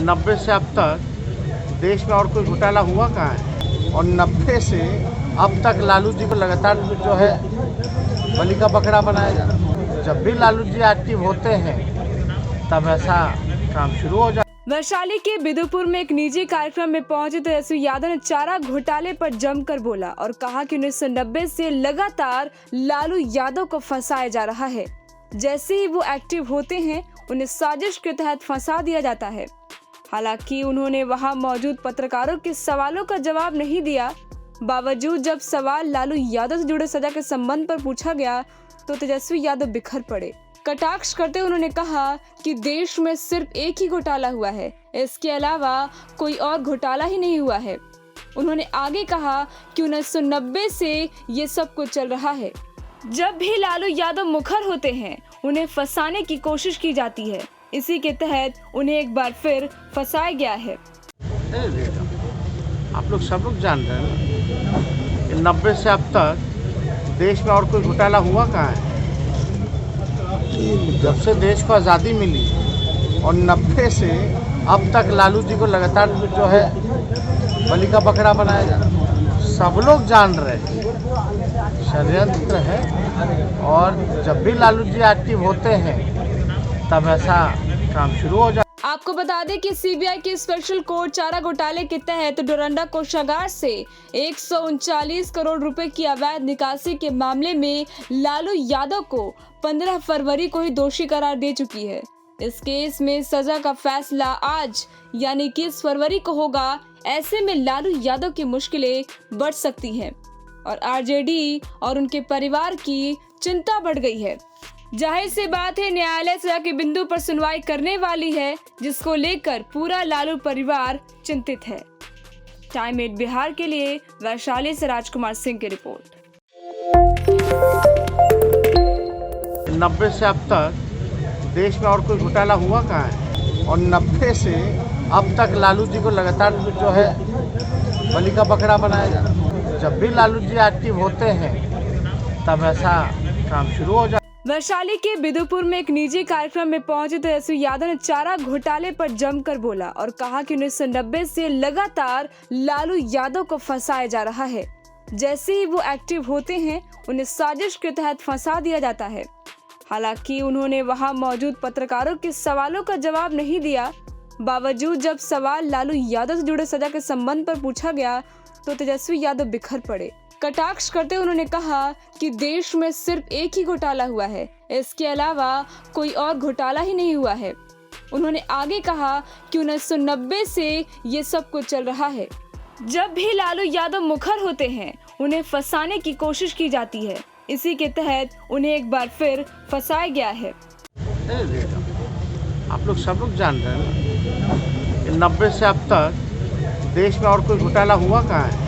90 से अब तक देश में और कोई घोटाला हुआ कहाँ है। और 90 से अब तक लालू जी को लगातार जो है बलि का बकरा बनाया जा रहा है। जब भी लालू जी एक्टिव होते हैं तब ऐसा काम शुरू हो जाता है। वैशाली के बिदुपुर में एक निजी कार्यक्रम में पहुंचे तेजस्वी यादव ने चारा घोटाले पर जमकर बोला और कहा कि 1990 से लगातार लालू यादव को फंसाया जा रहा है। जैसे ही वो एक्टिव होते हैं उन्हें साजिश के तहत फंसा दिया जाता है। हालांकि उन्होंने वहां मौजूद पत्रकारों के सवालों का जवाब नहीं दिया। बावजूद जब सवाल लालू यादव से जुड़े सजा के संबंध पर पूछा गया तो तेजस्वी यादव बिखर पड़े। कटाक्ष करते उन्होंने कहा कि देश में सिर्फ एक ही घोटाला हुआ है, इसके अलावा कोई और घोटाला ही नहीं हुआ है। उन्होंने आगे कहा कि 1990 से ये सब कुछ चल रहा है। जब भी लालू यादव मुखर होते हैं उन्हें फंसाने की कोशिश की जाती है। इसी के तहत उन्हें एक बार फिर फंसाया गया है। आप लोग सब लोग जान रहे हैं कि 90 से अब तक देश में और कोई घोटाला हुआ कहाँ है। जब से देश को आज़ादी मिली और 90 से अब तक लालू जी को लगातार जो है बलि का बकरा बनाया जा रहा है। सब लोग जान रहे हैं षड्यंत्र है। और जब भी लालू जी एक्टिव होते हैं तब ऐसा काम शुरू हो जाता है। आपको बता दें कि सीबीआई की स्पेशल कोर्ट चारा घोटाले के तहत डोरंडा कोषागार से 139 करोड़ रुपए की अवैध निकासी के मामले में लालू यादव को 15 फरवरी को ही दोषी करार दे चुकी है। इस केस में सजा का फैसला आज यानी 21 फरवरी को होगा। ऐसे में लालू यादव की मुश्किलें बढ़ सकती हैं और आरजेडी और उनके परिवार की चिंता बढ़ गई है। जाहिर सी बात है न्यायालय सजा के बिंदु पर सुनवाई करने वाली है, जिसको लेकर पूरा लालू परिवार चिंतित है। टाइम 8 बिहार के लिए वैशाली से राजकुमार सिंह की रिपोर्ट। 90 से अब तक देश में और कोई घोटाला हुआ कहाँ है। और 90 से अब तक लालू जी को लगातार जो है बलि का बकरा बनाया जा रहा है। जब भी लालू जी एक्टिव होते हैं तब ऐसा काम शुरू हो जाता है। वैशाली के बिदुपुर में एक निजी कार्यक्रम में पहुंचे तेजस्वी यादव ने चारा घोटाले पर जमकर बोला और कहा कि 1990 से लगातार लालू यादव को फंसाया जा रहा है। जैसे ही वो एक्टिव होते हैं उन्हें साजिश के तहत फंसा दिया जाता है। हालांकि उन्होंने वहां मौजूद पत्रकारों के सवालों का जवाब नहीं दिया। बावजूद जब सवाल लालू यादव से जुड़े सजा के संबंध पर पूछा गया तो तेजस्वी यादव बिखर पड़े। कटाक्ष करते उन्होंने कहा कि देश में सिर्फ एक ही घोटाला हुआ है, इसके अलावा कोई और घोटाला ही नहीं हुआ है। उन्होंने आगे कहा कि 1990 से ये सब कुछ चल रहा है। जब भी लालू यादव मुखर होते हैं उन्हें फंसाने की कोशिश की जाती है। इसी के तहत उन्हें एक बार फिर फंसाया गया है। आप लोग सब लोग जान रहे हैं कि 90 से अब तक देश में और कोई घोटाला हुआ कहाँ है।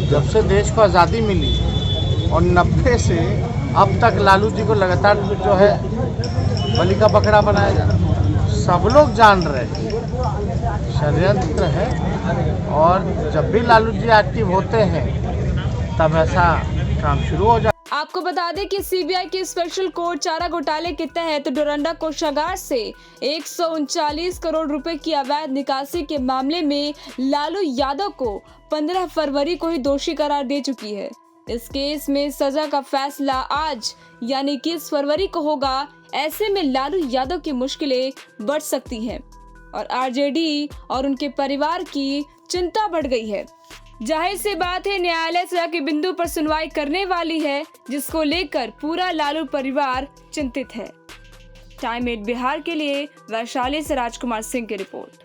जब से देश को आज़ादी मिली और 90 से अब तक लालू जी को लगातार जो है बलि का बकरा बनाया जा रहा है। सब लोग जान रहे हैं षड्यंत्र है। और जब भी लालू जी एक्टिव होते हैं तब ऐसा काम शुरू हो जाता है। आपको बता दें कि सीबीआई की स्पेशल कोर्ट चारा घोटाले के तहत डोरंडा कोषागार से 139 करोड़ रुपए की अवैध निकासी के मामले में लालू यादव को 15 फरवरी को ही दोषी करार दे चुकी है। इस केस में सजा का फैसला आज यानी 21 फरवरी को होगा। ऐसे में लालू यादव की मुश्किलें बढ़ सकती हैं और आरजेडी और उनके परिवार की चिंता बढ़ गई है। जाहिर सी बात है न्यायालय सजा के बिंदु पर सुनवाई करने वाली है, जिसको लेकर पूरा लालू परिवार चिंतित है। टाइम 8 बिहार के लिए वैशाली से राजकुमार सिंह की रिपोर्ट।